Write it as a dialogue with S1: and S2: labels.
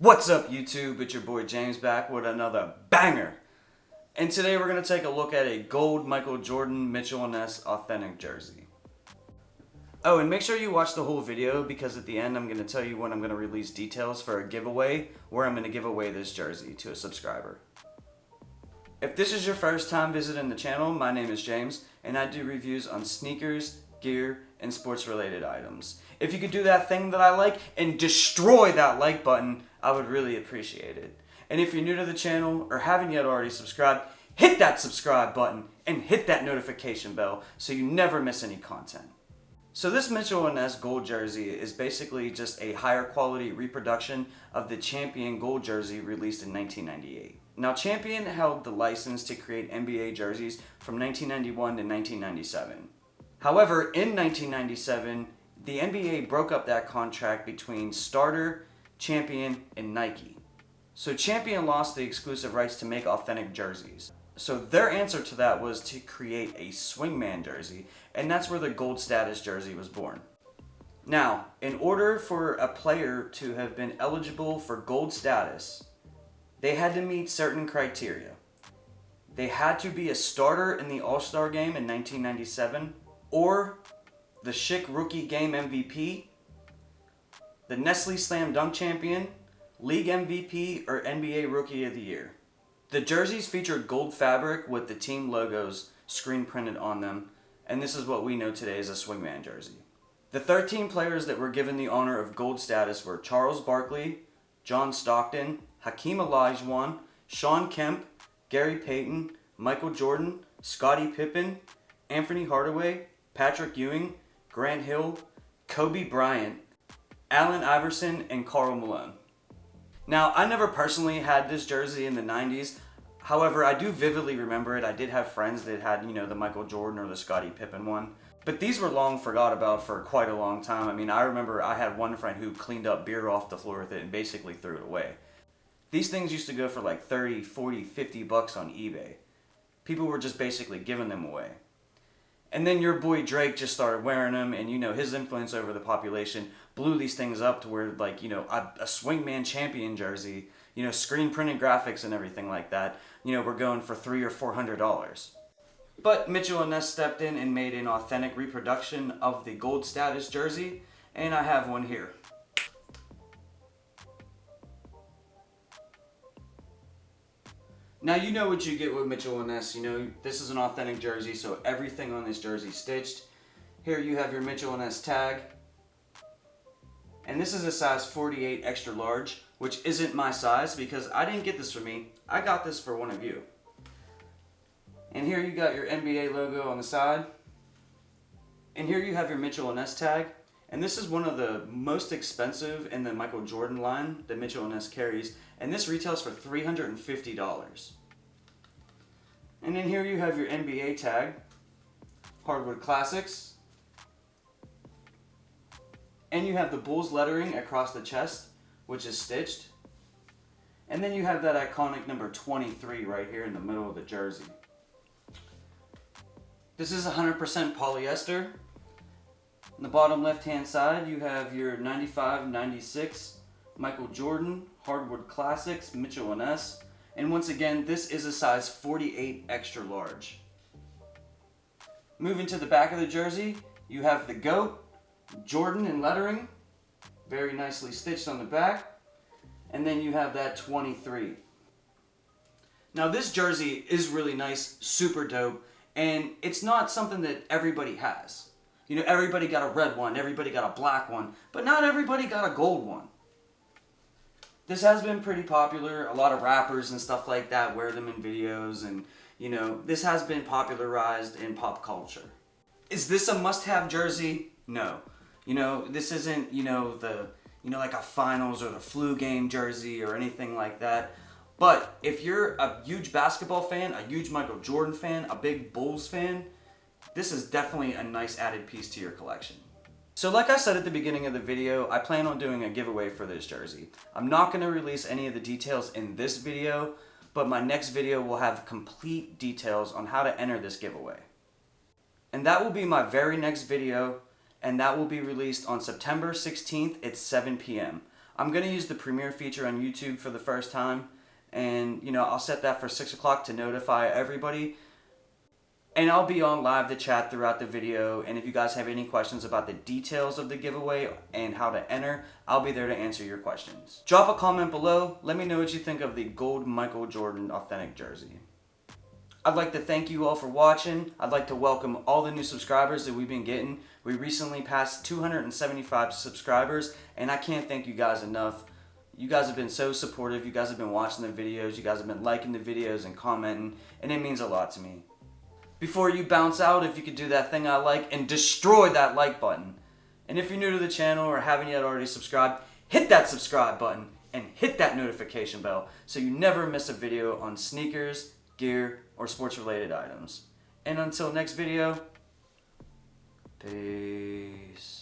S1: What's up, YouTube? It's your boy James back with another banger. And today we're going to take a look at a gold Michael Jordan Mitchell&ness authentic jersey. Oh, and make sure you watch the whole video because at the end I'm going to tell you when I'm going to release details for a giveaway where I'm going to give away this jersey to a subscriber. If this is your first time visiting the channel, my name is James and I do reviews on sneakers, gear, and sports related items. If you could do that thing that I like and destroy that like button, I would really appreciate it. And if you're new to the channel or haven't yet already subscribed, hit that subscribe button and hit that notification bell so you never miss any content. So this Mitchell&ness gold jersey is basically just a higher quality reproduction of the Champion gold jersey released in 1998. Now Champion held the license to create NBA jerseys from 1991 to 1997. However, in 1997, the NBA broke up that contract between Starter, Champion, and Nike. So Champion lost the exclusive rights to make authentic jerseys. So their answer to that was to create a swingman jersey, and that's where the gold status jersey was born. Now, in order for a player to have been eligible for gold status, they had to meet certain criteria. They had to be a starter in the All-Star game in 1997, or the Schick Rookie Game MVP, the Nestle Slam Dunk Champion, League MVP, or NBA Rookie of the Year. The jerseys featured gold fabric with the team logos screen printed on them, and this is what we know today as a swingman jersey. The 13 players that were given the honor of gold status were Charles Barkley, John Stockton, Hakeem Olajuwon, Shawn Kemp, Gary Payton, Michael Jordan, Scottie Pippen, Anthony Hardaway, Patrick Ewing, Grant Hill, Kobe Bryant, Allen Iverson, and Karl Malone. Now, I never personally had this jersey in the 90s. However, I do vividly remember it. I did have friends that had, the Michael Jordan or the Scottie Pippen one. But these were long forgot about for quite a long time. I mean, I remember I had one friend who cleaned up beer off the floor with it and basically threw it away. These things used to go for like 30, 40, 50 bucks on eBay. People were just basically giving them away. And then your boy Drake just started wearing them, and his influence over the population blew these things up to where, like, a swingman champion jersey, screen printed graphics and everything like that, we're going for $300 or $400. But Mitchell&ness stepped in and made an authentic reproduction of the gold status jersey, and I have one here. Now you know what you get with Mitchell&ness. This is an authentic jersey, so everything on this jersey is stitched. Here you have your Mitchell&ness tag. And this is a size 48 extra large, which isn't my size because I didn't get this for me. I got this for one of you. And here you got your NBA logo on the side. And here you have your Mitchell&ness tag. And this is one of the most expensive in the Michael Jordan line that Mitchell&ness carries. And this retails for $350. And then here you have your NBA tag, Hardwood Classics. And you have the Bulls lettering across the chest, which is stitched. And then you have that iconic number 23 right here in the middle of the jersey. This is 100% polyester. On the bottom left hand side you have your 95-96 Michael Jordan Hardwood Classics Mitchell&ness, and once again this is a size 48 extra large. Moving to the back of the jersey, you have the GOAT Jordan in lettering, very nicely stitched on the back, and then you have that 23. Now this jersey is really nice, super dope, and it's not something that everybody has. Everybody got a red one, everybody got a black one, but not everybody got a gold one. This has been pretty popular. A lot of rappers and stuff like that wear them in videos, and this has been popularized in pop culture. Is this a must-have jersey? No. This isn't, like a finals or the flu game jersey or anything like that. But if you're a huge basketball fan, a huge Michael Jordan fan, a big Bulls fan, this is definitely a nice added piece to your collection. So like I said at the beginning of the video, I plan on doing a giveaway for this jersey. I'm not going to release any of the details in this video, but my next video will have complete details on how to enter this giveaway. And that will be my very next video, and that will be released on September 16th at 7 p.m. I'm going to use the premiere feature on YouTube for the first time. And, you know, I'll set that for 6 o'clock to notify everybody. And I'll be on live to chat throughout the video. And if you guys have any questions about the details of the giveaway and how to enter, I'll be there to answer your questions. Drop a comment below. Let me know what you think of the gold Michael Jordan authentic jersey. I'd like to thank you all for watching. I'd like to welcome all the new subscribers that we've been getting. We recently passed 275 subscribers, and I can't thank you guys enough. You guys have been so supportive. You guys have been watching the videos. You guys have been liking the videos and commenting, and it means a lot to me. Before you bounce out, if you could do that thing I like and destroy that like button. And if you're new to the channel or haven't yet already subscribed, hit that subscribe button and hit that notification bell so you never miss a video on sneakers, gear, or sports related items. And until next video, peace.